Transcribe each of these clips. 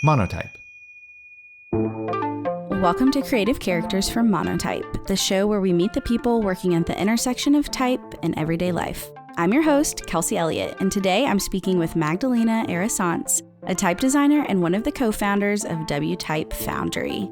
Monotype. Welcome to Creative Characters from Monotype, the show where we meet the people working at the intersection of type and everyday life. I'm your host, Kelci Elliott, and today I'm speaking with Magdalena Arasanz, a type designer and one of the co-founders of W Type Foundry.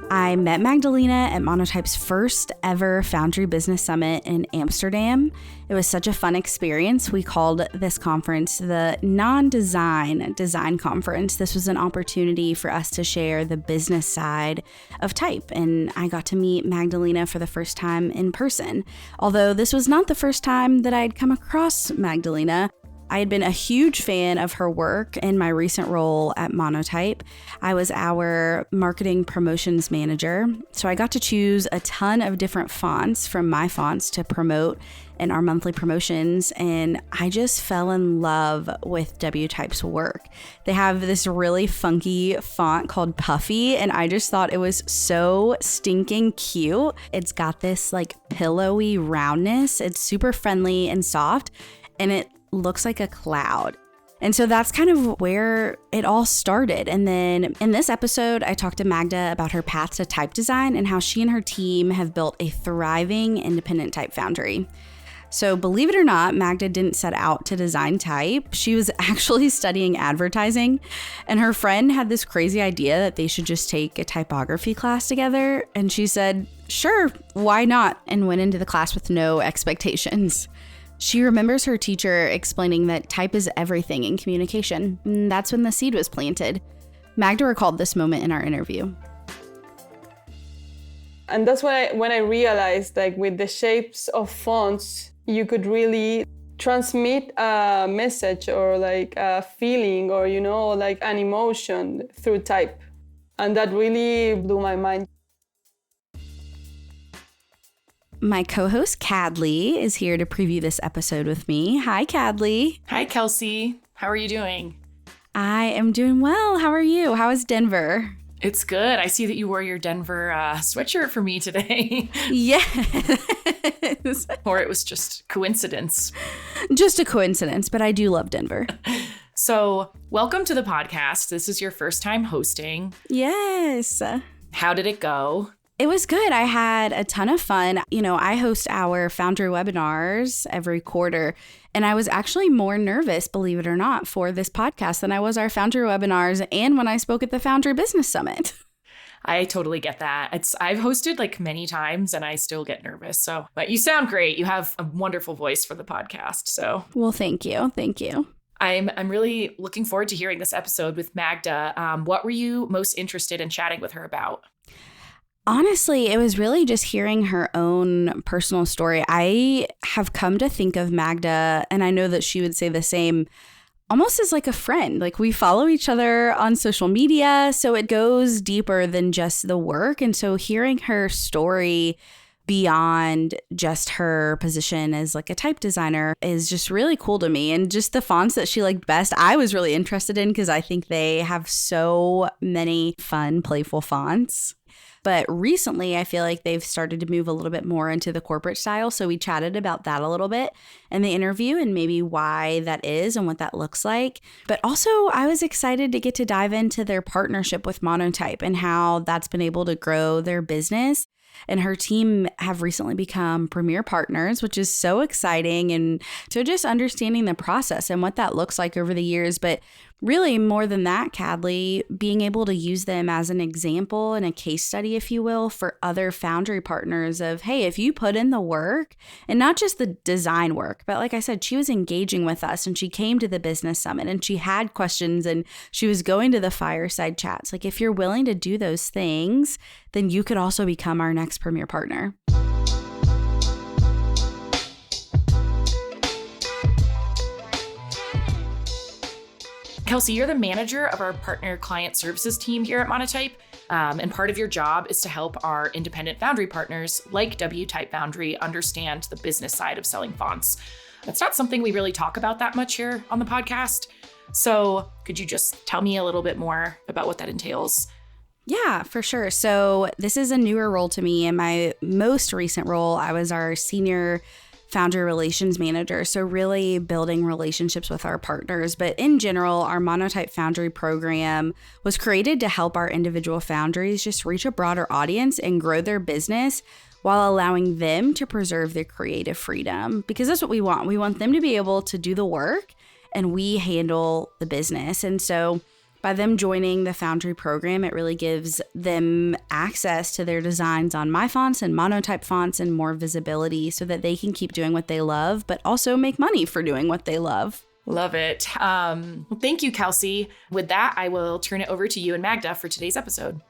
I met Magdalena at Monotype's first ever Foundry Business Summit in Amsterdam. It was such a fun experience. We called this conference the Non-Design Design Conference. This was an opportunity for us to share the business side of type, and I got to meet Magdalena for the first time in person. Although this was not the first time that I'd come across Magdalena. I had been a huge fan of her work in my recent role at Monotype. I was our marketing promotions manager, so I got to choose a ton of different fonts from my fonts to promote in our monthly promotions, and I just fell in love with W Type's work. They have this really funky font called Puffy, and I just thought it was so stinking cute. It's got this like pillowy roundness. It's super friendly and soft, and it looks like a cloud. And so that's kind of where it all started. And then in this episode, I talked to Magda about her path to type design and how she and her team have built a thriving independent type foundry. So believe it or not, Magda didn't set out to design type. She was actually studying advertising, and her friend had this crazy idea that they should just take a typography class together. And she said, sure, why not? And went into the class with no expectations. She remembers her teacher explaining that type is everything in communication. And that's when the seed was planted. Magda recalled this moment in our interview. And that's when I realized, like, with the shapes of fonts, you could really transmit a message or like a feeling or, you know, like an emotion through type. And that really blew my mind. My co-host, Cadley, is here to preview this episode with me. Hi, Cadley. Hi, Kelci. How are you doing? I am doing well. How are you? How is Denver? It's good. I see that you wore your Denver sweatshirt for me today. Yes. Or it was just coincidence. Just a coincidence, but I do love Denver. So, welcome to the podcast. This is your first time hosting. Yes. How did it go? It was good. I had a ton of fun. You know, I host our Foundry webinars every quarter, and I was actually more nervous, believe it or not, for this podcast than I was our Foundry webinars and when I spoke at the Foundry Business Summit. I totally get that. I've hosted like many times and I still get nervous. So, but you sound great. You have a wonderful voice for the podcast. So, well, thank you. Thank you. I'm really looking forward to hearing this episode with Magda. What were you most interested in chatting with her about? Honestly, it was really just hearing her own personal story. I have come to think of Magda, and I know that she would say the same, almost as like a friend. Like, we follow each other on social media, so it goes deeper than just the work. And so hearing her story beyond just her position as like a type designer is just really cool to me. And just the fonts that she liked best, I was really interested in because I think they have so many fun, playful fonts. But recently, I feel like they've started to move a little bit more into the corporate style. So we chatted about that a little bit in the interview and maybe why that is and what that looks like. But also, I was excited to get to dive into their partnership with Monotype and how that's been able to grow their business. And her team have recently become premier partners, which is so exciting. And so just understanding the process and what that looks like over the years. But really, more than that, Cadley, being able to use them as an example and a case study, if you will, for other Foundry partners of, hey, if you put in the work and not just the design work, but like I said, she was engaging with us and she came to the business summit and she had questions and she was going to the fireside chats. Like, if you're willing to do those things, then you could also become our next premier partner. Kelci, you're the manager of our partner client services team here at Monotype. And part of your job is to help our independent Foundry partners like W Type Foundry understand the business side of selling fonts. That's not something we really talk about that much here on the podcast. So could you just tell me a little bit more about what that entails? Yeah, for sure. So this is a newer role to me. In my most recent role, I was our senior Foundry Relations Manager. So really building relationships with our partners. But in general, our Monotype Foundry program was created to help our individual foundries just reach a broader audience and grow their business while allowing them to preserve their creative freedom. Because that's what we want. We want them to be able to do the work and we handle the business. And so by them joining the Foundry program, it really gives them access to their designs on my fonts and Monotype fonts and more visibility so that they can keep doing what they love, but also make money for doing what they love. Love it. Thank you, Kelci. With that, I will turn it over to you and Magda for today's episode.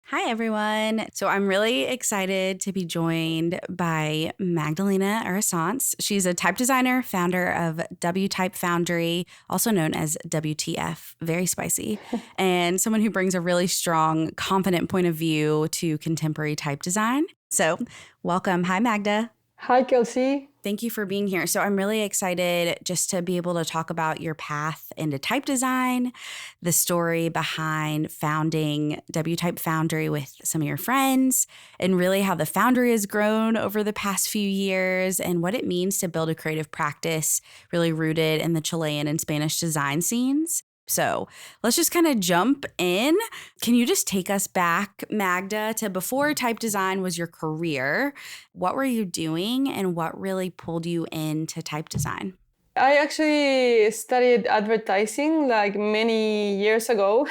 Hi, everyone. So I'm really excited to be joined by Magdalena Arasanz. She's a type designer, founder of W Type Foundry, also known as WTF, very spicy, and someone who brings a really strong, confident point of view to contemporary type design. So welcome. Hi, Magda. Hi, Kelci. Thank you for being here. So I'm really excited just to be able to talk about your path into type design, the story behind founding W Type Foundry with some of your friends, and really how the Foundry has grown over the past few years and what it means to build a creative practice really rooted in the Chilean and Spanish design scenes. So let's just kind of jump in. Can you just take us back, Magda, to before type design was your career? What were you doing and what really pulled you into type design? I actually studied advertising like many years ago.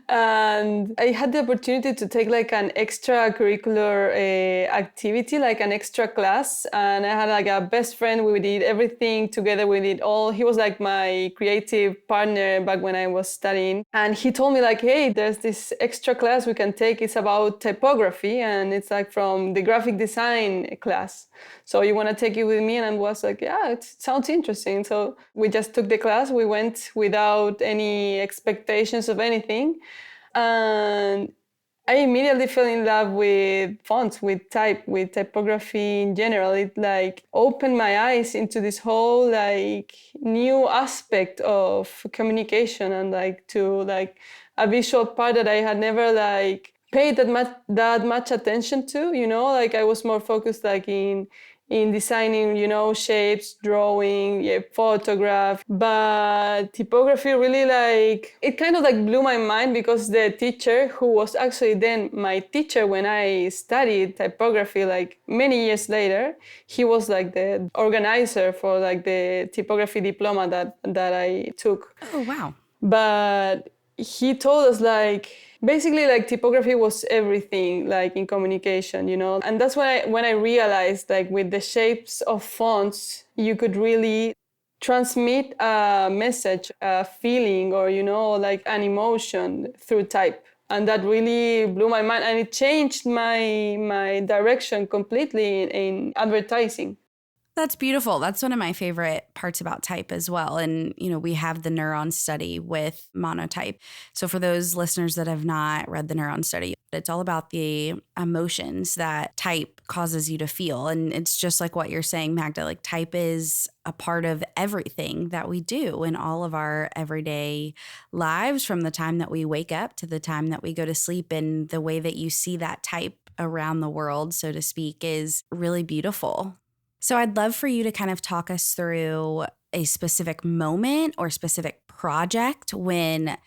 And I had the opportunity to take like an extracurricular activity, like an extra class. And I had like a best friend. We did everything together. We did all. He was like my creative partner back when I was studying. And he told me like, hey, there's this extra class we can take. It's about typography. And it's like from the graphic design class. So you want to take it with me? And I was like, yeah, it sounds interesting. So we just took the class. We went without any expectations of anything. And I immediately fell in love with fonts, with type, with typography in general. It like opened my eyes into this whole like new aspect of communication and like to like a visual part that I had never like paid that much attention to, you know, like I was more focused like in designing, you know, shapes, drawing, photograph. But typography really like, it kind of like blew my mind because the teacher who was actually then my teacher when I studied typography, like many years later, he was like the organizer for like the typography diploma that I took. Oh, wow. But he told us like, basically like typography was everything like in communication, you know. And that's when I realized like with the shapes of fonts, you could really transmit a message, a feeling, or, you know, like an emotion through type. And that really blew my mind and it changed my direction completely in advertising. That's beautiful. That's one of my favorite parts about type as well. And, you know, we have the neuron study with monotype. So for those listeners that have not read the neuron study, it's all about the emotions that type causes you to feel. And it's just like what you're saying, Magda, like type is a part of everything that we do in all of our everyday lives, from the time that we wake up to the time that we go to sleep. And the way that you see that type around the world, so to speak, is really beautiful. So I'd love for you to kind of talk us through a specific moment or specific project when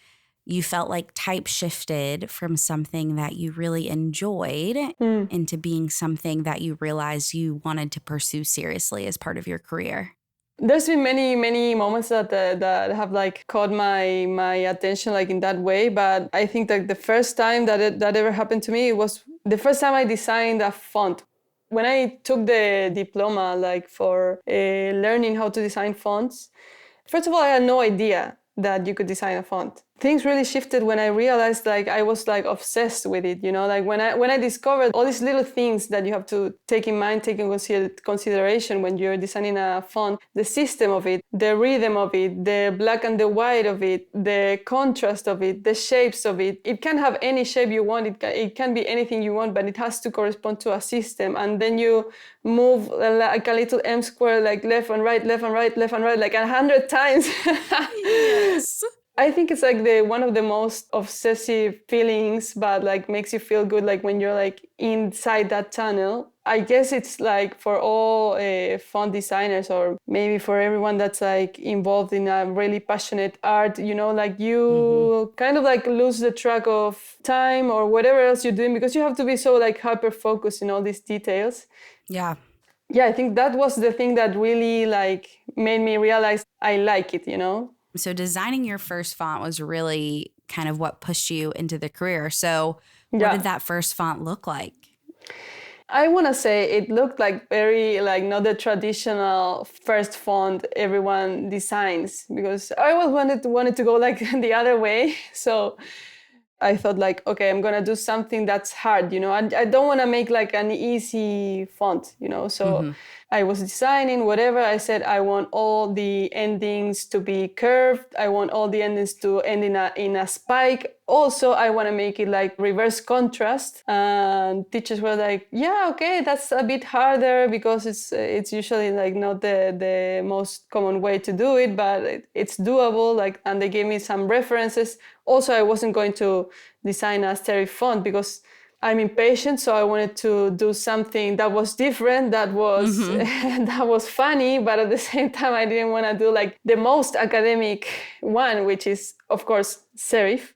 you felt like type shifted from something that you really enjoyed into being something that you realized you wanted to pursue seriously as part of your career. There's been many moments that have like caught my attention like in that way, but I think that the first time that ever happened to me was the first time I designed a font. When I took the diploma, like for learning how to design fonts, first of all, I had no idea that you could design a font. Things really shifted when I realized like I was like obsessed with it, you know, like when I discovered all these little things that you have to take in mind, take in consideration when you're designing a font, the system of it, the rhythm of it, the black and the white of it, the contrast of it, the shapes of it. It can have any shape you want. It can be anything you want, but it has to correspond to a system. And then you move like a little M square, like left and right, left and right, left and right, like 100 times. Yes. I think it's like the one of the most obsessive feelings, but like makes you feel good, like when you're like inside that tunnel. I guess it's like for all font designers, or maybe for everyone that's like involved in a really passionate art, you know, like you kind of like lose the track of time or whatever else you're doing, because you have to be so like hyper focused in all these details. Yeah. Yeah, I think that was the thing that really like made me realize I like it, you know? So designing your first font was really kind of what pushed you into the career. So what did that first font look like? I want to say it looked like very like not the traditional first font everyone designs, because I always wanted to go like the other way. So I thought like, okay, I'm going to do something that's hard, you know. I don't want to make like an easy font, you know. So I was designing whatever. I said I want all the endings to be curved. I want all the endings to end in a spike. Also, I want to make it like reverse contrast. And teachers were like, yeah, okay, that's a bit harder because it's usually like not the most common way to do it, but it's doable. Like, and they gave me some references. Also, I wasn't going to design a serif font because I'm impatient, so I wanted to do something that was different, that was that was funny, but at the same time, I didn't want to do like the most academic one, which is, of course, serif.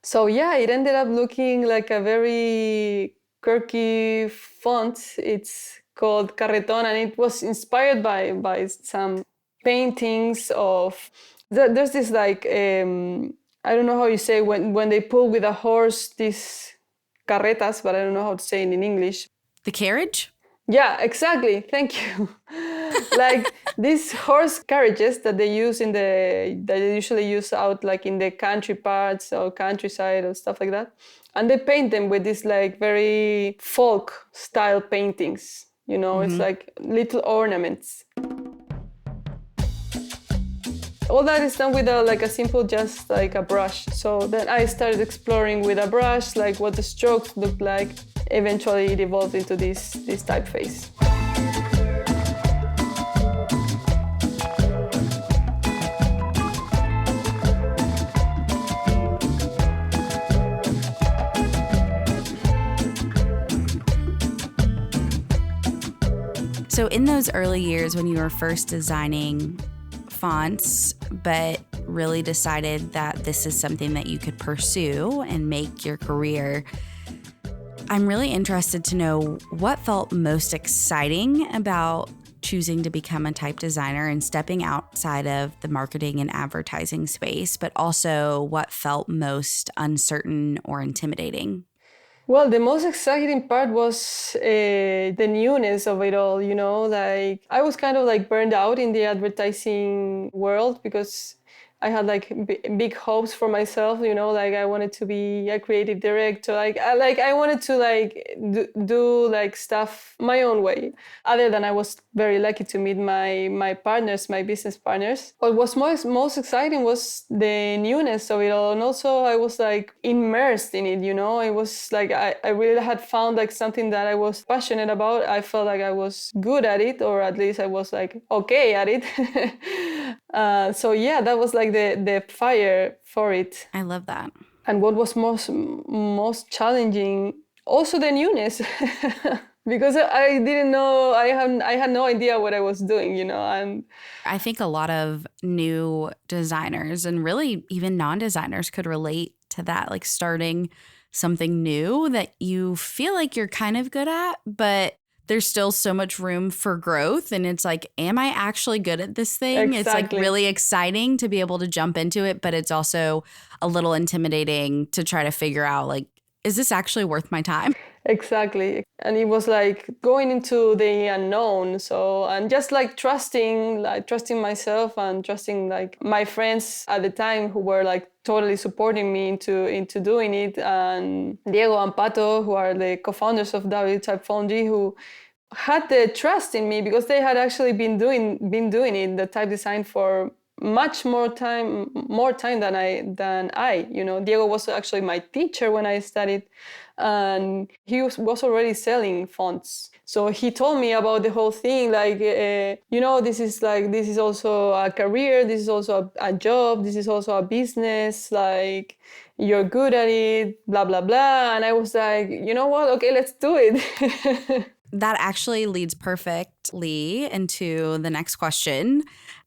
So yeah, it ended up looking like a very quirky font. It's called Carreton, and it was inspired by some paintings of. There's this like I don't know how you say when they pull with a horse these carretas, but I don't know how to say it in English. The carriage? Yeah, exactly. Thank you. Like these horse carriages that they usually use out like in the country parts or countryside or stuff like that. And they paint them with these like very folk style paintings. You know, it's like little ornaments. All that is done with a simple, just like a brush. So then I started exploring with a brush, like what the strokes looked like. Eventually it evolved into this typeface. So in those early years when you were first designing fonts, but really decided that this is something that you could pursue and make your career, I'm really interested to know what felt most exciting about choosing to become a type designer and stepping outside of the marketing and advertising space, but also what felt most uncertain or intimidating. Well, the most exciting part was the newness of it all, you know, like I was kind of like burned out in the advertising world because I had like big hopes for myself, you know, like I wanted to be a creative director, I wanted to like do like stuff my own way. Other than I was very lucky to meet my partners, my business partners. What was most exciting was the newness of it all, and also I was like immersed in it, you know. It was like I really had found like something that I was passionate about. I felt like I was good at it, or at least I was like okay at it. So yeah, that was like the fire for it. I love that. And what was most challenging, also the newness, because I didn't know, I had no idea what I was doing, you know. And I think a lot of new designers and really even non-designers could relate to that, like starting something new that you feel like you're kind of good at, but there's still so much room for growth. And it's like, am I actually good at this thing? Exactly. It's like really exciting to be able to jump into it, but it's also a little intimidating to try to figure out, like, is this actually worth my time? Exactly. And it was like going into the unknown. So, and just like trusting myself and trusting like my friends at the time who were like totally supporting me into doing it. And Diego and Pato, who are the co-founders of W Type Foundry, who had the trust in me because they had actually been doing it, the type design for much more time than I. Diego was actually my teacher when I studied, and he was already selling fonts. So he told me about the whole thing, like, this is also a career, this is also a job, this is also a business, like, you're good at it, blah, blah, blah. And I was like, you know what? Okay, let's do it. That actually leads perfectly into the next question.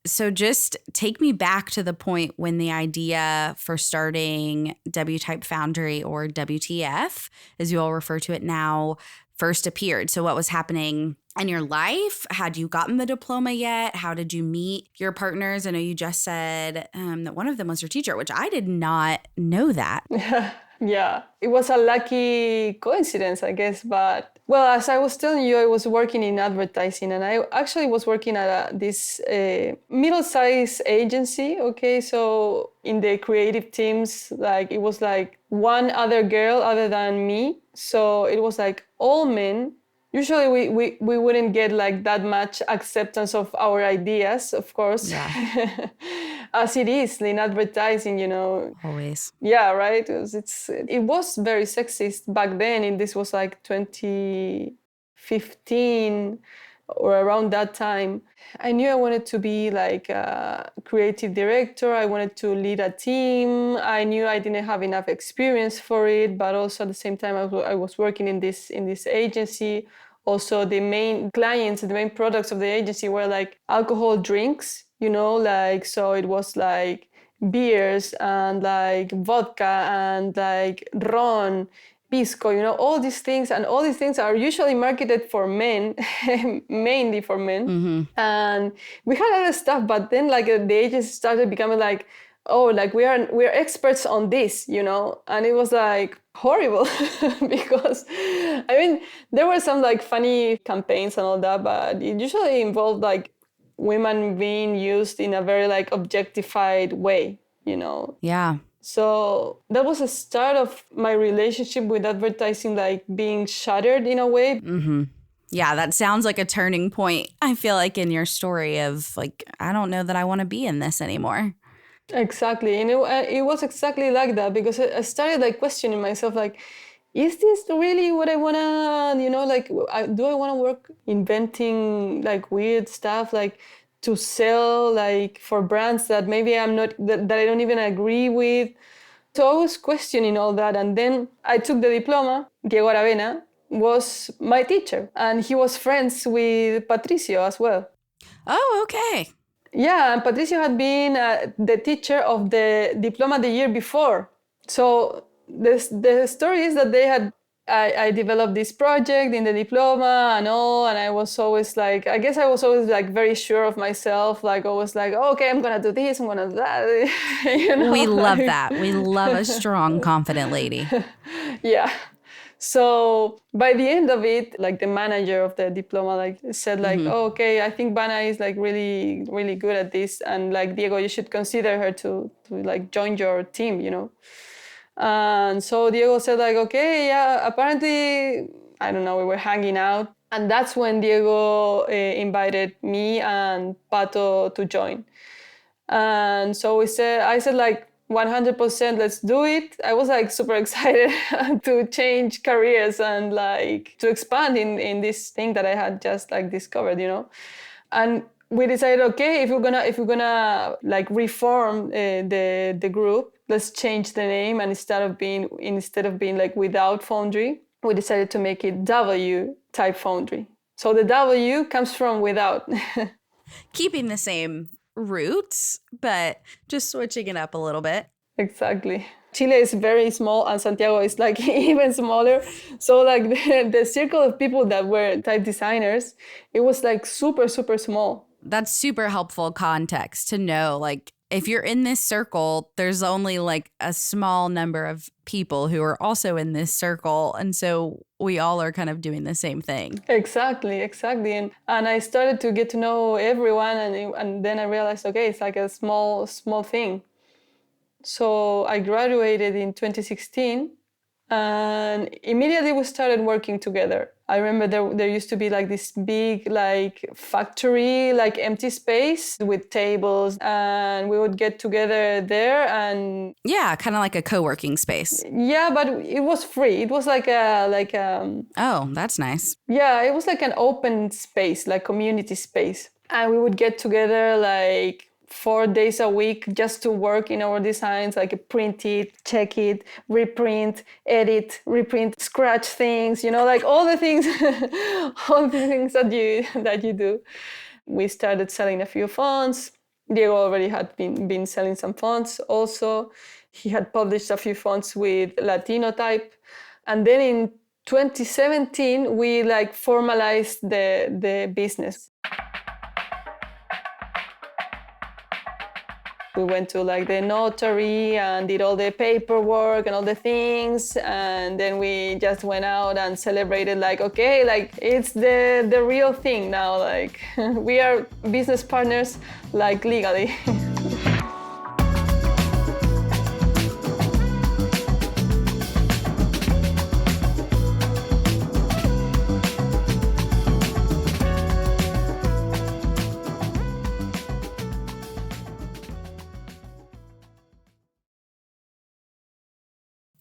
So just take me back to the point when the idea for starting W Type Foundry, or WTF, as you all refer to it now, first appeared. So what was happening in your life? Had you gotten the diploma yet? How did you meet your partners? I know you just said that one of them was your teacher, which I did not know that. Yeah, it was a lucky coincidence, I guess. But, well, as I was telling you, I was working in advertising, and I actually was working at this middle-sized agency, okay? So in the creative teams, like, it was like one other girl other than me. So it was like all men. Usually we wouldn't get like that much acceptance of our ideas, of course. Yeah. As it is in advertising, Always. Yeah, right? It was very sexist back then, and this was like 2015 or around that time. I knew I wanted to be like a creative director. I wanted to lead a team. I knew I didn't have enough experience for it, but also at the same time I was working in this agency. Also, the main clients, the main products of the agency were like alcohol drinks, like, so it was like beers and like vodka and like ron, pisco, all these things. And all these things are usually marketed for men, mainly for men. Mm-hmm. And we had other stuff, but then like the agency started becoming like, oh, like we're experts on this, and it was like horrible because I mean, there were some like funny campaigns and all that, but it usually involved like women being used in a very like objectified way, Yeah. So that was the start of my relationship with advertising, like being shattered in a way. Mm-hmm. Yeah, that sounds like a turning point, I feel like, in your story of like, I don't know that I want to be in this anymore. Exactly. And it was exactly like that, because I started like questioning myself, like, is this really what I want to, like, do I want to work inventing like weird stuff, like to sell like for brands that maybe I'm not, that I don't even agree with. So I was questioning all that. And then I took the diploma. Diego Aravena was my teacher, and he was friends with Patricio as well. Oh, okay. Yeah, and Patricio had been the teacher of the diploma the year before. So the story is that I developed this project in the diploma and all, and I was always like, I guess I was always like very sure of myself, like always like, oh, okay, I'm gonna do this, I'm gonna do that. We love that. We love a strong, confident lady. Yeah. So by the end of it, like the manager of the diploma like said like, Mm-hmm. oh, okay, I think Bana is like really, really good at this. And like, Diego, you should consider her to like join your team, And so Diego said like, okay, yeah, apparently, I don't know, we were hanging out. And that's when Diego invited me and Pato to join. And so I said like, 100%, let's do it. I was like super excited to change careers and like to expand in this thing that I had just like discovered, And we decided, okay, if we're gonna like reform the group, let's change the name. And instead of being like Without Foundry, we decided to make it W Type Foundry. So the W comes from without. Keeping the same roots, but just switching it up a little bit. Exactly. Chile is very small, and Santiago is like even smaller. So like the circle of people that were type designers, it was like super, super small. That's super helpful context to know, like, if you're in this circle, there's only like a small number of people who are also in this circle. And so we all are kind of doing the same thing. Exactly. And I started to get to know everyone, and then I realized, okay, it's like a small thing. So I graduated in 2016, and immediately we started working together. I remember there used to be like this big like factory, like empty space with tables, and we would get together there. And yeah, kind of like a co-working space. yeah, but it was free. It was like Oh, that's nice. yeah, it was like an open space, like community space. And we would get together like 4 days a week just to work in our designs, like print it, check it, reprint, edit, reprint, scratch things, like all the things, all the things that you do. We started selling a few fonts. Diego already had been selling some fonts also. He had published a few fonts with Latino type. And then in 2017, we like formalized the business. We went to like the notary and did all the paperwork and all the things. And then we just went out and celebrated like, okay, like it's the real thing now. Like we are business partners, like legally.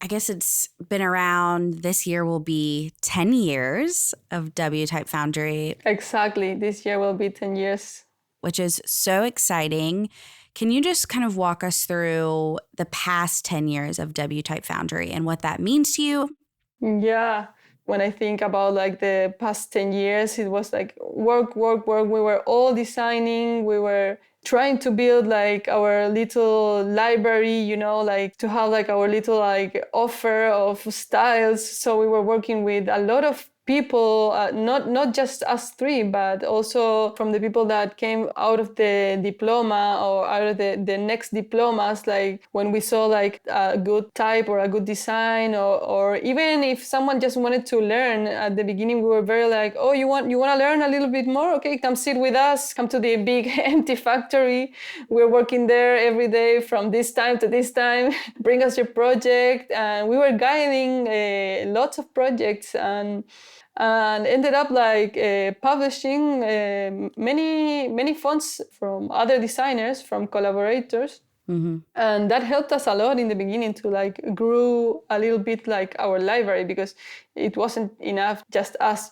I guess it's been around, this year will be 10 years of W Type Foundry. Exactly. This year will be 10 years. Which is so exciting. Can you just kind of walk us through the past 10 years of W Type Foundry and what that means to you? Yeah. When I think about like the past 10 years, it was like work, work, work. We were all designing. We were trying to build like our little library, like to have like our little like offer of styles. So we were working with a lot of people, not just us three, but also from the people that came out of the diploma or out of the next diplomas. Like when we saw like a good type or a good design, or even if someone just wanted to learn at the beginning, we were very like, oh, you want to learn a little bit more? Okay, come sit with us, come to the big empty factory. We're working there every day from this time to this time. Bring us your project. And we were guiding lots of projects and ended up like publishing many fonts from other designers, from collaborators. Mm-hmm. And that helped us a lot in the beginning to like grow a little bit like our library, because it wasn't enough just us.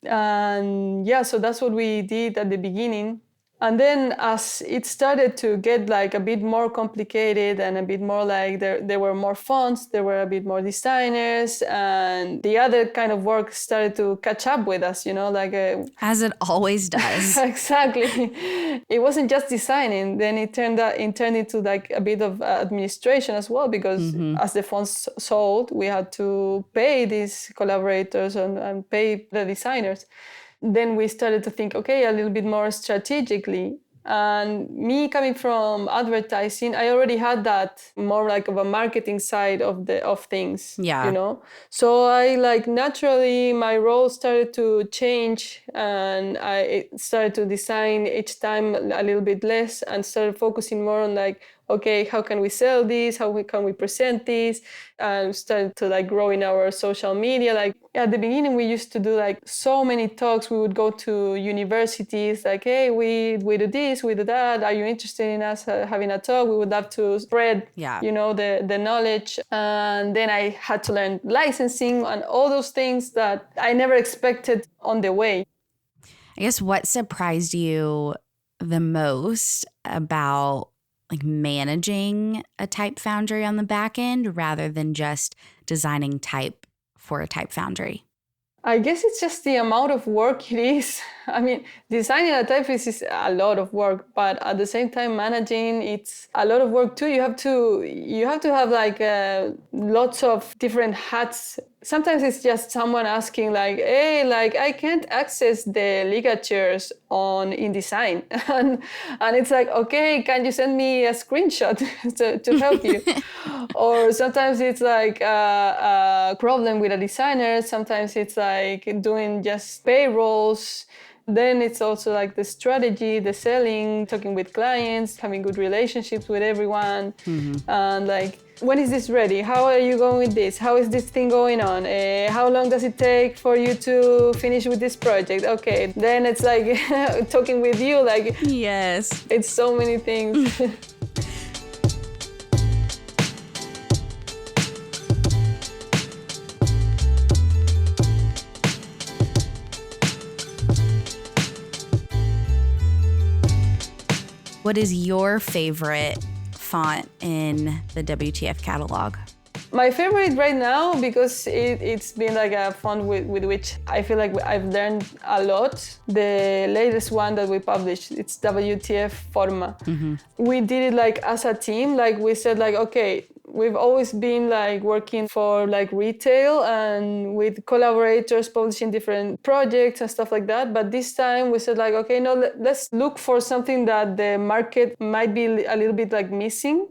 And yeah, so that's what we did at the beginning. And then as it started to get like a bit more complicated and a bit more like there were more fonts, there were a bit more designers, and the other kind of work started to catch up with us, as it always does. Exactly. It wasn't just designing. Then it turned into like a bit of administration as well, because as the fonts sold, we had to pay these collaborators and pay the designers. Then we started to think, okay, a little bit more strategically. And me coming from advertising, I already had that more like of a marketing side of things. Yeah. So I like naturally my role started to change, and I started to design each time a little bit less and started focusing more on like, okay, how can we sell this? How can we present this? And started to like grow in our social media. Like at the beginning, we used to do like so many talks. We would go to universities like, hey, we do this, we do that. Are you interested in us having a talk? We would love to spread, the knowledge. And then I had to learn licensing and all those things that I never expected on the way. I guess what surprised you the most about like managing a type foundry on the back end rather than just designing type for a type foundry? I guess it's just the amount of work it is. I mean, designing a typeface is a lot of work, but at the same time, managing it's a lot of work too. You have to have like lots of different hats. Sometimes it's just someone asking like, hey, like I can't access the ligatures on InDesign. and it's like, okay, can you send me a screenshot to help you? Or sometimes it's like a problem with a designer. Sometimes it's like doing just payrolls. Then it's also like the strategy, the selling, talking with clients, having good relationships with everyone. And like When is this ready? How are you going with this? How is this thing going on? How long does it take for you to finish with this project? Okay, then it's like talking with you, like, Yes. it's so many things. What is your favorite font in the WTF catalog? My favorite right now, because it's been like a font with which I feel like I've learned a lot. The latest one that we published, it's WTF Forma. We did it like as a team. Like we said, like, okay, we've always been like working for like retail and with collaborators publishing different projects and stuff like that. But this time we said like, okay, no, let's look for something that the market might be a little bit like missing.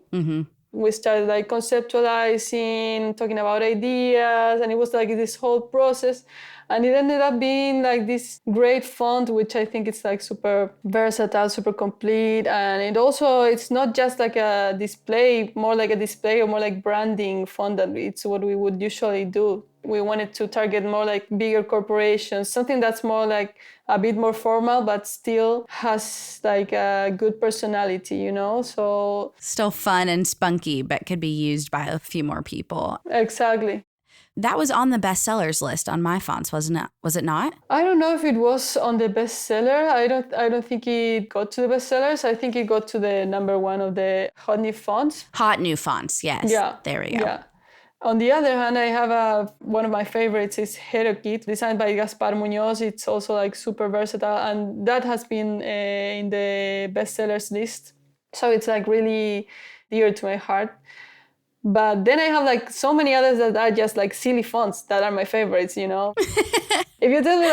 We started like conceptualizing, talking about ideas, and it was like this whole process. And it ended up being like this great font, which I think it's like super versatile, super complete. And it's not just like a display, more like a display or more like branding font that it's what we would usually do. We wanted to target more like bigger corporations, something that's more like a bit more formal, but still has like a good personality, you know? So Still fun and spunky, but could be used by a few more people. exactly. That was on the bestsellers list on my fonts, wasn't it? Was it not? I don't know if it was on the bestseller. I don't think it got to the bestsellers. I think it got to the number 1 of the hot new fonts. Hot new fonts, yes. Yeah. There we go. Yeah. On the other hand, I have one of my favorites is Herokit, designed by Gaspar Munoz. It's also like super versatile, and that has been in the bestsellers list. So it's like really dear to my heart. But then I have like so many others that are just like silly fonts that are my favorites, you know? If you tell me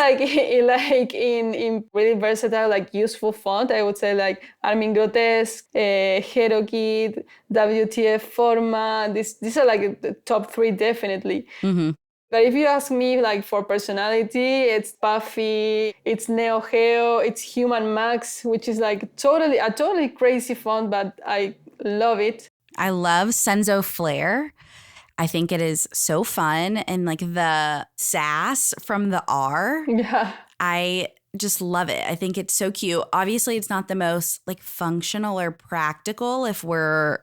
like in really versatile, like useful font, I would say like Armin Grotesque, Herokit, WTF Forma. These are like the top 3 definitely. But if you ask me like for personality, it's Puffy, it's Neo Geo, it's Human Max, which is like a totally crazy font, but I love it. I love Senzo Flare. I think it is so fun. And like the sass from the R, Yeah. I just love it. I think it's so cute. Obviously, it's not the most like functional or practical if we're,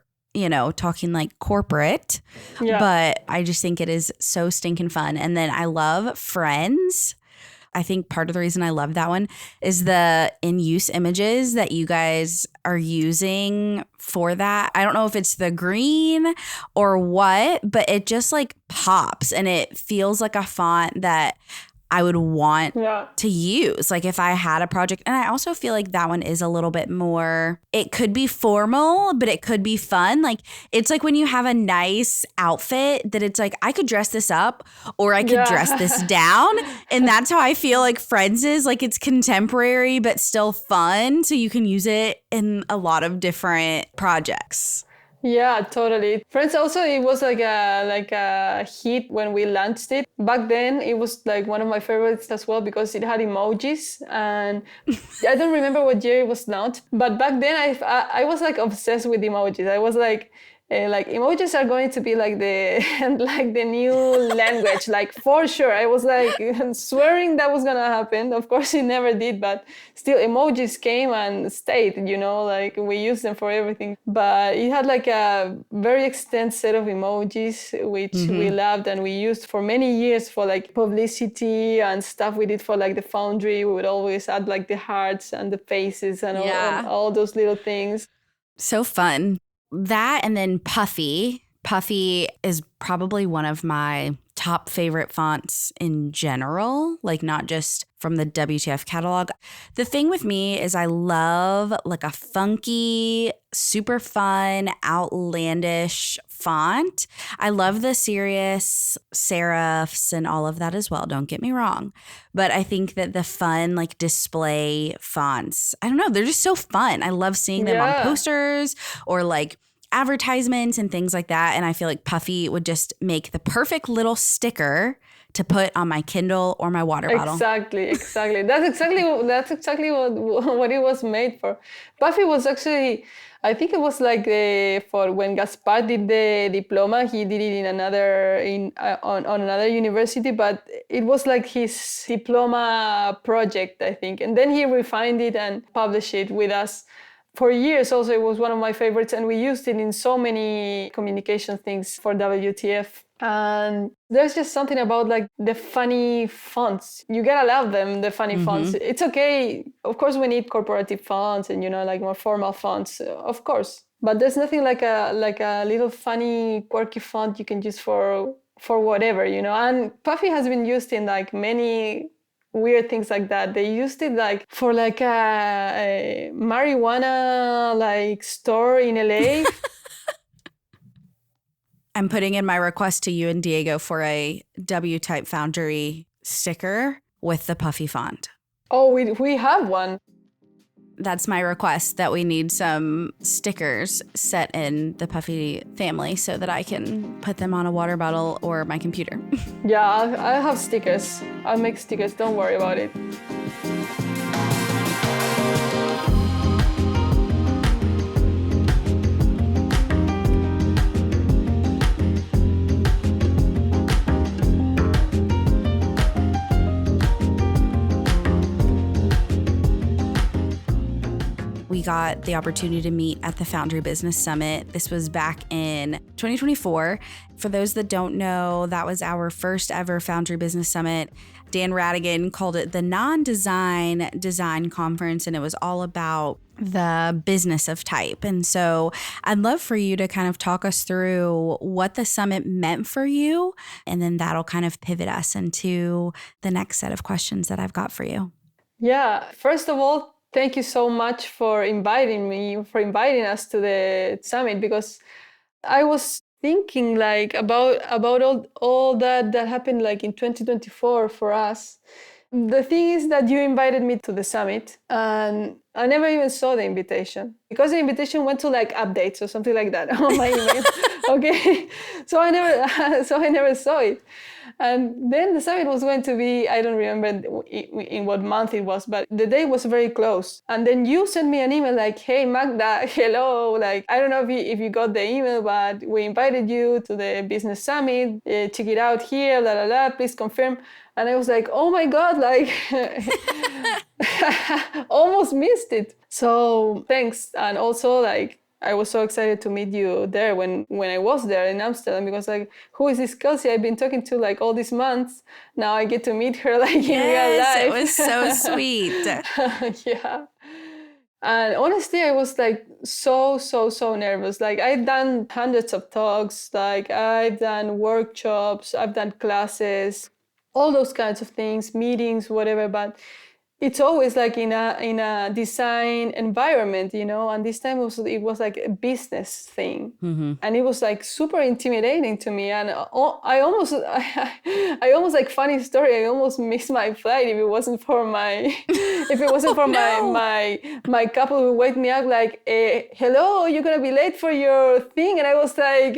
talking like corporate. Yeah. But I just think it is so stinking fun. And then I love Friends. I think part of the reason I love that one is the in-use images that you guys are using for that. I don't know if it's the green or what, but it just like pops and it feels like a font that I would want to use, like if I had a project. And I also feel like that one is a little bit more, it could be formal, but it could be fun. Like it's like when you have a nice outfit that it's like, I could dress this up or I could dress this down. And that's how I feel like Friends is. Like it's contemporary, but still fun. So you can use it in a lot of different projects. Yeah, totally. Friends also, it was like a hit when we launched it. Back then, it was like one of my favorites as well because it had emojis, and I don't remember what year it was launched. But back then, I was like obsessed with emojis. I was like emojis are going to be like the new language, like for sure. I was like swearing that was gonna happen. Of course, it never did, but still, emojis came and stayed. Like we use them for everything. But it had like a very extensive set of emojis, which we loved and we used for many years for like publicity and stuff we did for like the Foundry. We would always add like the hearts and the faces and all those little things. So fun. That and then Puffy. Puffy is probably one of my top favorite fonts in general, like not just from the WTF catalog. The thing with me is I love like a funky, super fun, outlandish font. I love the serious serifs and all of that as well. Don't get me wrong. But I think that the fun like display fonts, I don't know, they're just so fun. I love seeing them on posters or like advertisements and things like that. And I feel like Puffy would just make the perfect little sticker to put on my Kindle or my water bottle. Exactly. That's exactly what it was made for. Puffy was actually, I think it was like for when Gaspar did the diploma, he did it on another university, but it was like his diploma project, I think. And then he refined it and published it with us. For years also, it was one of my favorites, and we used it in so many communication things for WTF. And there's just something about like the funny fonts. You gotta love them, the funny fonts. It's okay. Of course, we need corporative fonts and, like more formal fonts, of course. But there's nothing like a little funny, quirky font you can use for whatever, And Puffy has been used in like many weird things like that. They used it like for like a marijuana like store in LA. I'm putting in my request to you and Diego for a W Type Foundry sticker with the Puffy font. Oh, we have one. That's my request, that we need some stickers set in the Puffy family so that I can put them on a water bottle or my computer. Yeah, I'll have stickers. I'll make stickers. Don't worry about it. We got the opportunity to meet at the Foundry Business Summit. This was back in 2024. For those that don't know, that was our first ever Foundry Business Summit. Dan Radigan called it the non-design design conference, and it was all about the business of type. And so I'd love for you to kind of talk us through what the summit meant for you, and then that'll kind of pivot us into the next set of questions that I've got for you. Yeah, first of all, thank you so much for inviting us to the summit, because I was thinking like about all that happened like in 2024 for us. The thing is that you invited me to the summit and I never even saw the invitation, because the invitation went to like updates or something like that on my email. Okay, so I never saw it. And then the summit was going to be, I don't remember in what month it was, but the day was very close. And then you sent me an email like, hey, Magda, hello. Like, I don't know if you got the email, but we invited you to the business summit. Check it out here, la, la, la, please confirm. And I was like, oh my God, like, almost missed it. So thanks. And also like, I was so excited to meet you there when I was there in Amsterdam, because like, who is this Kelci I've been talking to like all these months? Now I get to meet her like in real life. It was so sweet. Yeah. And honestly, I was like so nervous. Like I've done hundreds of talks, like I've done workshops, I've done classes, all those kinds of things, meetings, whatever, but it's always like in a design environment, and this time it was like a business thing. Mm-hmm. And it was like super intimidating to me. And I almost like, funny story, I almost missed my flight if it wasn't for my my couple who wake me up like, hello, you're gonna be late for your thing. And I was like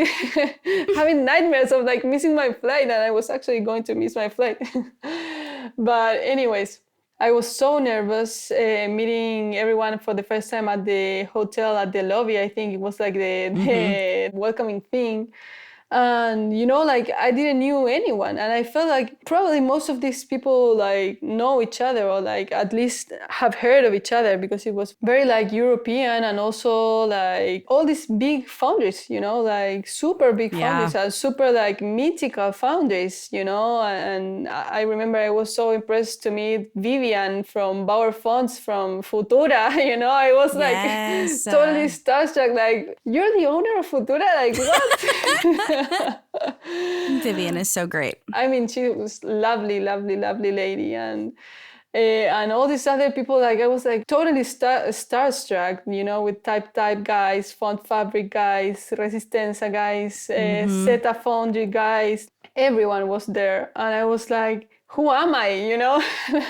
having nightmares of like missing my flight, and I was actually going to miss my flight. But anyways, I was so nervous meeting everyone for the first time at the hotel, at the lobby. I think it was like the welcoming thing. And, like I didn't knew anyone. And I felt like probably most of these people like know each other, or like at least have heard of each other, because it was very like European, and also like all these big foundries, like super big foundries, and super like mythical foundries, And I remember I was so impressed to meet Vivian from Bauer Fonts from Futura, I was like totally starstruck, like, you're the owner of Futura? Like, what? Vivian is so great. I mean, she was lovely lady, and all these other people, like I was like totally starstruck, with type guys, font fabric guys, Resistencia guys, Zeta Foundry guys. Everyone was there, and I was like, who am I,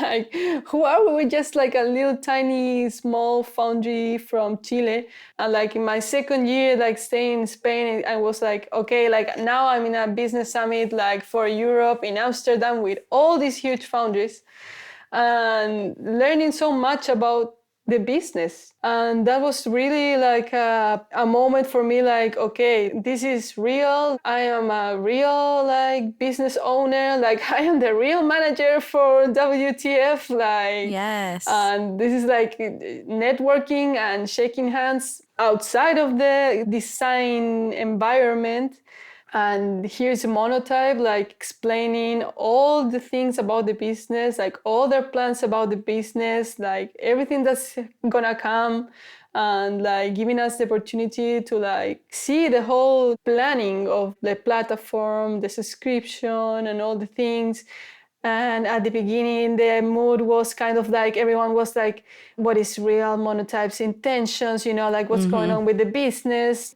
like, who are we? We're just like a little tiny small foundry from Chile. And like in my second year, like staying in Spain, I was like, okay, like now I'm in a business summit like for Europe in Amsterdam with all these huge foundries and learning so much about the business. And that was really like a moment for me, like, okay, this is real. I am a real like business owner. Like I am the real manager for WTF. Like, Yes. and this is like networking and shaking hands outside of the design environment. And here's a Monotype, like explaining all the things about the business, like all their plans about the business, like everything that's gonna come, and like giving us the opportunity to like see the whole planning of the platform, the subscription, and all the things. And at the beginning, the mood was kind of like everyone was like, what is real Monotype's intentions, like what's going on with the business.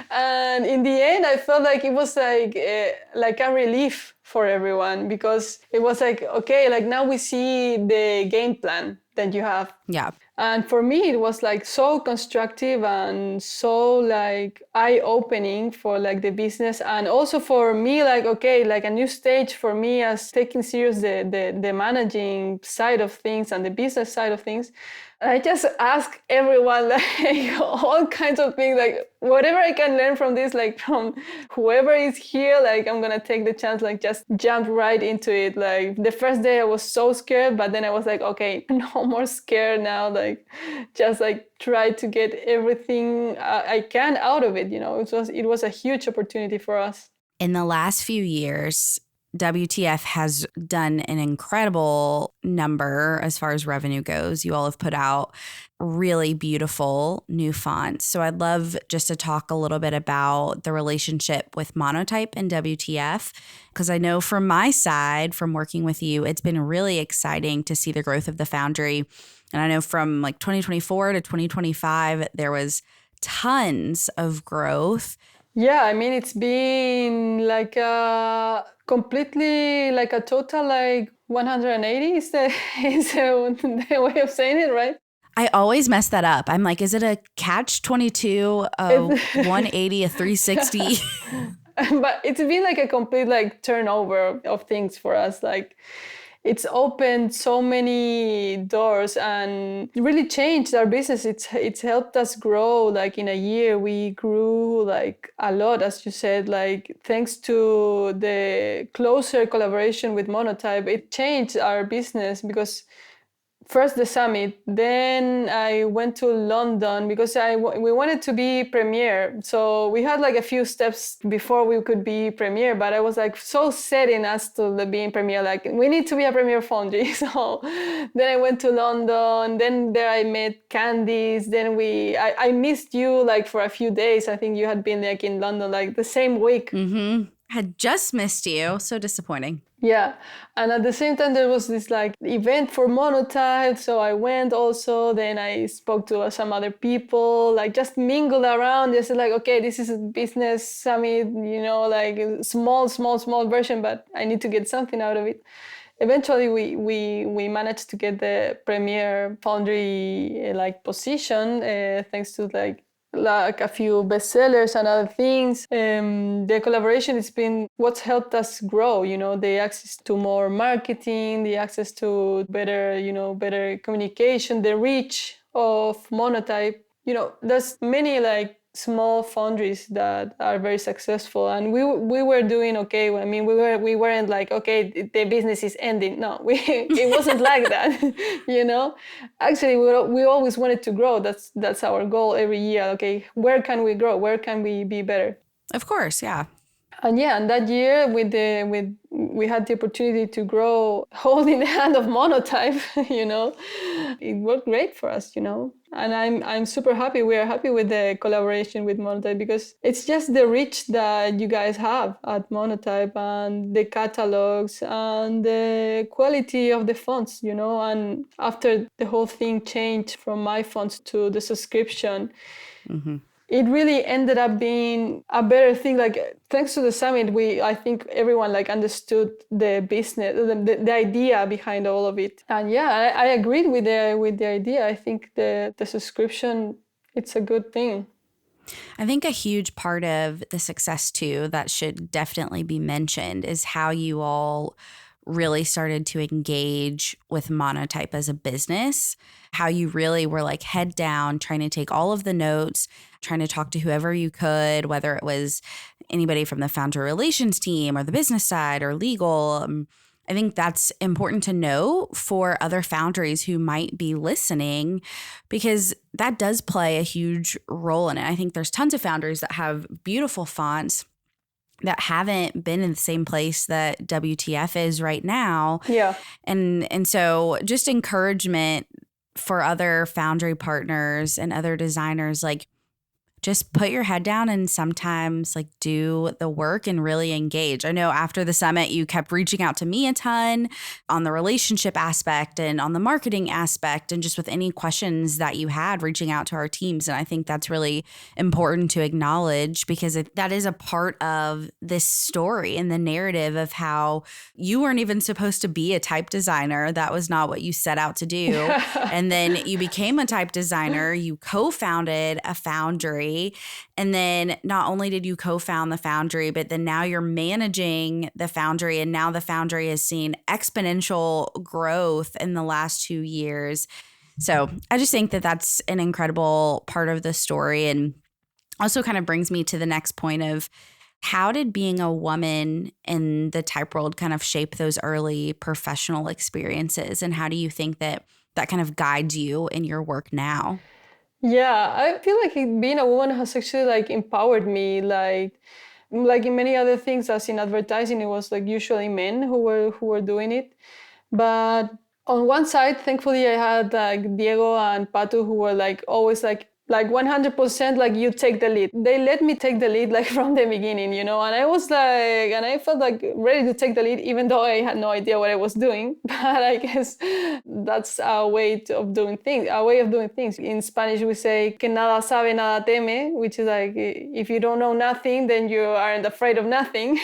And in the end, I felt like it was like a relief for everyone, because it was like, okay, like now we see the game plan that you have. Yeah. And for me, it was like so constructive and so like eye-opening for like the business, and also for me, like, okay, like a new stage for me as taking serious the managing side of things and the business side of things. I just ask everyone like all kinds of things, like whatever I can learn from this, like from whoever is here, like I'm gonna take the chance, like just jump right into it. Like the first day I was so scared, but then I was like, okay, no more scared now, like just like try to get everything I can out of it. It was a huge opportunity for us. In the last few years, WTF has done an incredible number as far as revenue goes. You all have put out really beautiful new fonts. So I'd love just to talk a little bit about the relationship with Monotype and WTF, because I know from my side, from working with you, it's been really exciting to see the growth of the Foundry. And I know from like 2024 to 2025, there was tons of growth. Yeah, I mean, it's been like completely like a total like 180 is the way of saying it, right? I always mess that up. I'm like, is it a catch 22, a 180, a 360? But it's been like a complete like turnover of things for us. Like it's opened so many doors and really changed our business. It's helped us grow. Like in a year, we grew like a lot, as you said, like thanks to the closer collaboration with Monotype. It changed our business because first the summit, then I went to London because we wanted to be premiere. So we had like a few steps before we could be premiere, but I was like so set in us to the being premiere, like we need to be a premiere foundry. So then I went to London, then there I met Candice, then I missed you like for a few days. I think you had been like in London like the same week. Mm-hmm. Had just missed you. So disappointing. Yeah, and at the same time there was this like event for Monotype, so I went also. Then I spoke to some other people, like just mingled around. Just like, okay, this is a business summit, like a small version, but I need to get something out of it. Eventually, we managed to get the premier foundry like position thanks to like a few bestsellers and other things. The collaboration has been what's helped us grow, the access to more marketing, the access to better communication, the reach of Monotype. There's many like small foundries that are very successful, and we were doing okay. I mean, we weren't like, okay, the business is ending. No, it wasn't like that. Actually we always wanted to grow. That's our goal every year. Okay, where can we grow? Where can we be better? Of course, yeah. And that year we had the opportunity to grow holding the hand of Monotype. It worked great for us. And I'm super happy. We are happy with the collaboration with Monotype because it's just the reach that you guys have at Monotype and the catalogs and the quality of the fonts. And after the whole thing changed from my fonts to the subscription. Mm-hmm. it really ended up being a better thing. Like thanks to the summit, I think everyone like understood the business, the idea behind all of it. And yeah, I agreed with the idea. I think the subscription, it's a good thing. I think a huge part of the success too that should definitely be mentioned is how you all really started to engage with Monotype as a business, how you really were like head down, trying to take all of the notes, trying to talk to whoever you could, whether it was anybody from the founder relations team or the business side or legal. I think that's important to know for other foundries who might be listening, because that does play a huge role in it. I think there's tons of founders that have beautiful fonts that haven't been in the same place that WTF is right now. Yeah. And so just encouragement for other foundry partners and other designers, like just put your head down and sometimes like do the work and really engage. I know after the summit, you kept reaching out to me a ton on the relationship aspect and on the marketing aspect, and just with any questions that you had, reaching out to our teams. And I think that's really important to acknowledge, because that is a part of this story and the narrative of how you weren't even supposed to be a type designer. That was not what you set out to do. And then you became a type designer, you co-founded a foundry. And then not only did you co-found the foundry, but then now you're managing the foundry. And now the foundry has seen exponential growth in the last 2 years. So I just think that that's an incredible part of the story, and also kind of brings me to the next point of how did being a woman in the type world kind of shape those early professional experiences? And how do you think that kind of guides you in your work now? Yeah, I feel like being a woman has actually like empowered me, like in many other things, as in advertising, it was like usually men who were doing it. But on one side, thankfully, I had like Diego and Patu, who were like always like 100% like you take the lead. They let me take the lead like from the beginning, you know, and I was like, and I felt like ready to take the lead, even though I had no idea what I was doing. But I guess that's a way of doing things. In Spanish, we say que nada sabe, nada teme, which is like, if you don't know nothing, then you aren't afraid of nothing.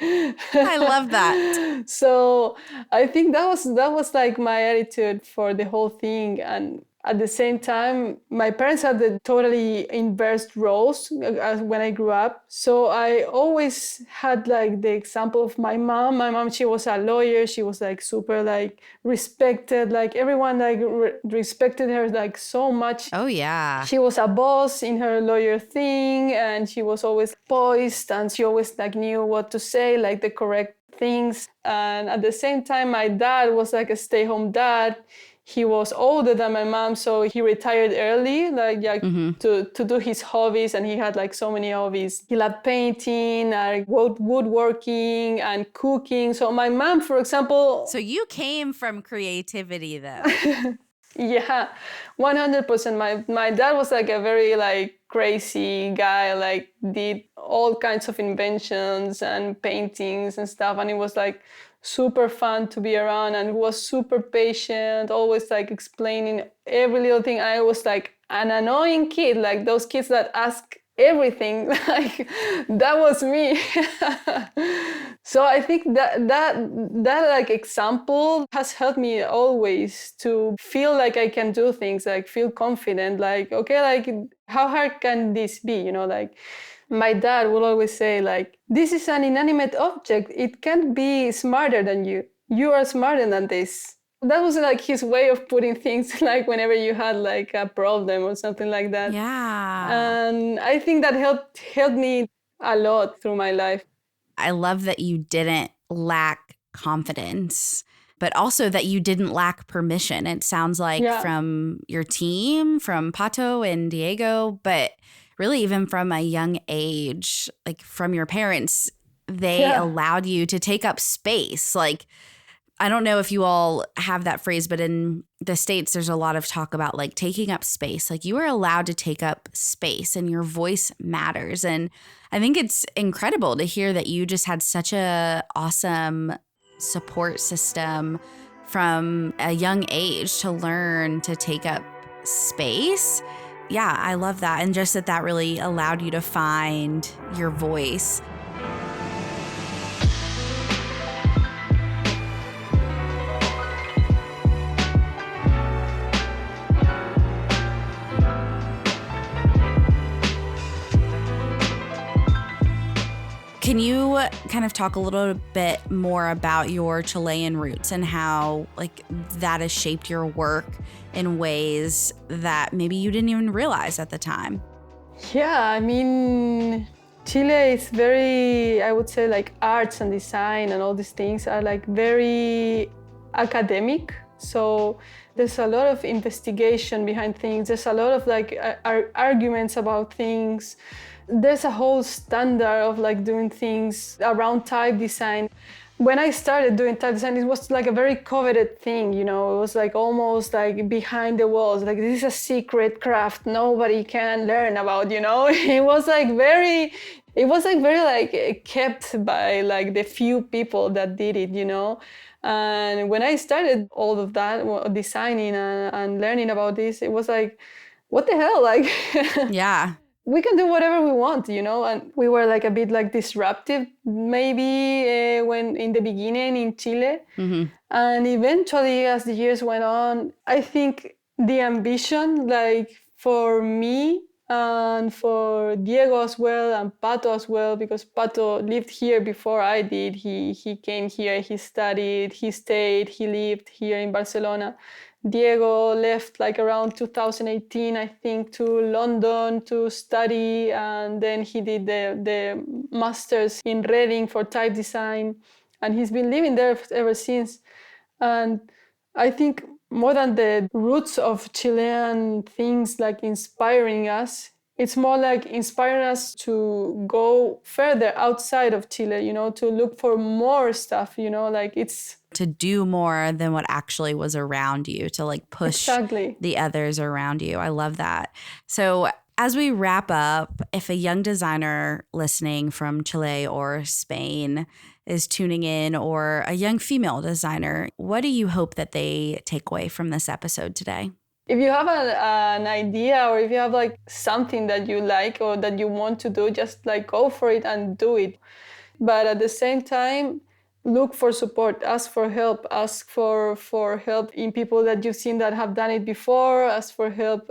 I love that. So I think that was like my attitude for the whole thing. And at the same time, my parents had the totally inverse roles when I grew up. So I always had like the example of my mom. My mom, she was a lawyer. She was like super like respected. Like everyone like respected her like so much. Oh, yeah. She was a boss in her lawyer thing, and she was always poised, and she always like knew what to say, like the correct things. And at the same time, my dad was like a stay-home dad. He was older than my mom, so he retired early, like to do his hobbies, and he had like so many hobbies. He loved painting, woodworking, and cooking. So my mom, for example... So you came from creativity, though. Yeah, 100%. My dad was like a very like crazy guy, like did all kinds of inventions and paintings and stuff, and it was like super fun to be around, and was super patient, always like explaining every little thing. I was like an annoying kid, like those kids that ask everything. Like that was me. So I think that like example has helped me always to feel like I can do things, like feel confident, like okay, like how hard can this be, you know? Like my dad will always say, like, this is an inanimate object. It can't be smarter than you. You are smarter than this. That was like his way of putting things, like whenever you had like a problem or something like that. Yeah. And I think that helped me a lot through my life. I love that you didn't lack confidence, but also that you didn't lack permission. It sounds like from your team, from Pato and Diego, but really even from a young age, like from your parents, they allowed you to take up space. Like, I don't know if you all have that phrase, but in the States, there's a lot of talk about like taking up space. Like you are allowed to take up space and your voice matters. And I think it's incredible to hear that you just had such a awesome support system from a young age to learn to take up space. yeah, I love that. And just that really allowed you to find your voice. Can you kind of talk a little bit more about your Chilean roots and how like that has shaped your work in ways that maybe you didn't even realize at the time? Yeah, I mean, Chile is very, I would say, like arts and design and all these things are like very academic. So there's a lot of investigation behind things. There's a lot of like arguments about things. There's a whole standard of like doing things around type design. When I started doing type design, it was like a very coveted thing, you know, it was like almost like behind the walls, like this is a secret craft nobody can learn about, you know. It was like very like kept by like the few people that did it, you know. And when I started all of that, designing and learning about this, it was like, what the hell, like Yeah. we can do whatever we want, you know, and we were like a bit like disruptive maybe when in the beginning in Chile. Mm-hmm. And eventually as the years went on, I think the ambition, like for me and for Diego as well and Pato as well, because Pato lived here before I did. He came here, he studied, he stayed, he lived here in Barcelona. Diego left like around 2018, I think, to London to study, and then he did the master's in Reading for type design, and he's been living there ever since. And I think more than the roots of Chilean things like inspiring us, it's more like inspiring us to go further outside of Chile, you know, to look for more stuff, you know, like it's to do more than what actually was around you, to like push the others around you. I love that. So as we wrap up, if a young designer listening from Chile or Spain is tuning in, or a young female designer, what do you hope that they take away from this episode today? If you have an idea, or if you have like something that you like or that you want to do, just like go for it and do it. But at the same time, look for support, ask for help help in people that you've seen that have done it before, ask for help,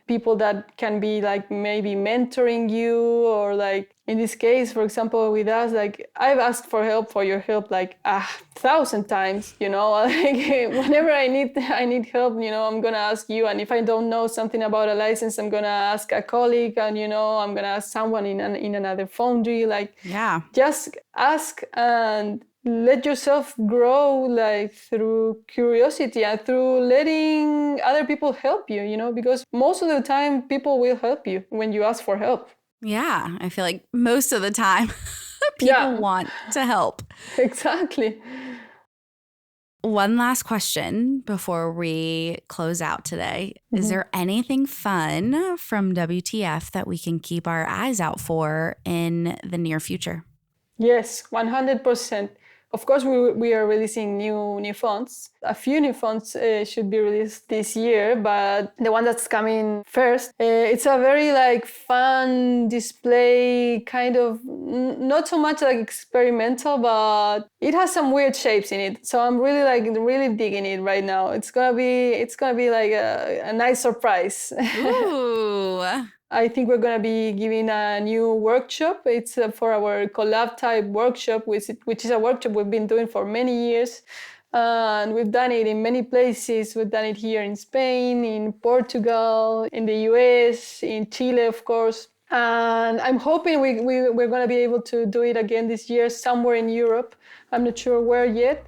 people that can be like maybe mentoring you, or like in this case, for example, with us, like I've asked for your help like 1,000 times, you know, like whenever I need help, you know, I'm gonna ask you. And if I don't know something about a license, I'm gonna ask a colleague, and you know, I'm gonna ask someone in another foundry. Like, yeah, just ask and let yourself grow, like through curiosity and through letting other people help you, you know, because most of the time people will help you when you ask for help. Yeah, I feel like most of the time people want to help. Exactly. One last question before we close out today. Mm-hmm. Is there anything fun from WTF that we can keep our eyes out for in the near future? Yes, 100%. Of course, we are releasing new fonts. A few new fonts should be released this year, but the one that's coming first, it's a very like fun display, kind of not so much like experimental, but it has some weird shapes in it. So I'm really digging it right now. It's gonna be like a nice surprise. Ooh. I think we're going to be giving a new workshop. It's for our collab type workshop, which is a workshop we've been doing for many years. And we've done it in many places. We've done it here in Spain, in Portugal, in the US, in Chile, of course. And I'm hoping we're going to be able to do it again this year somewhere in Europe. I'm not sure where yet.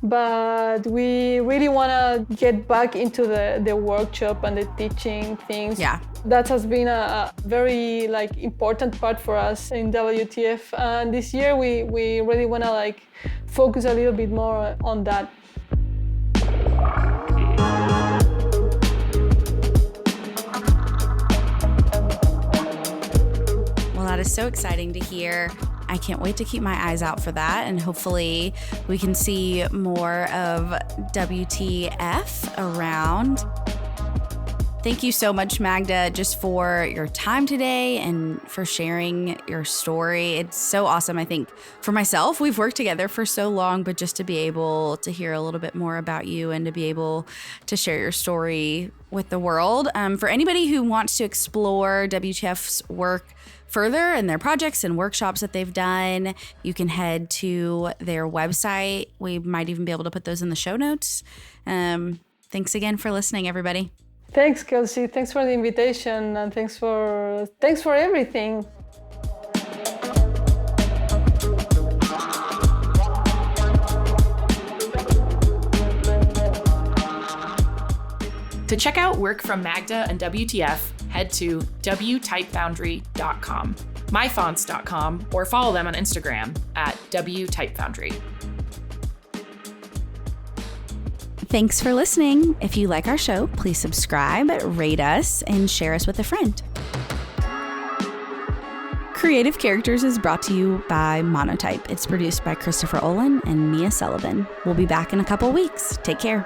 But we really want to get back into the workshop and the teaching things. Yeah. That has been a very like important part for us in WTF. And this year we really want to like focus a little bit more on that. Well, that is so exciting to hear. I can't wait to keep my eyes out for that, and hopefully we can see more of WTF around. Thank you so much, Magda, just for your time today and for sharing your story. It's so awesome. I think for myself, we've worked together for so long, but just to be able to hear a little bit more about you and to be able to share your story with the world. For anybody who wants to explore WTF's work further and their projects and workshops that they've done, you can head to their website. We might even be able to put those in the show notes. Thanks again for listening, everybody. Thanks, Kelci. Thanks for the invitation, and thanks for everything. To check out work from Magda and WTF, head to wtypefoundry.com, myfonts.com, or follow them on Instagram at W Type Foundry. Thanks for listening. If you like our show, please subscribe, rate us, and share us with a friend. Creative Characters is brought to you by Monotype. It's produced by Christopher Olin and Mia Sullivan. We'll be back in a couple weeks. Take care.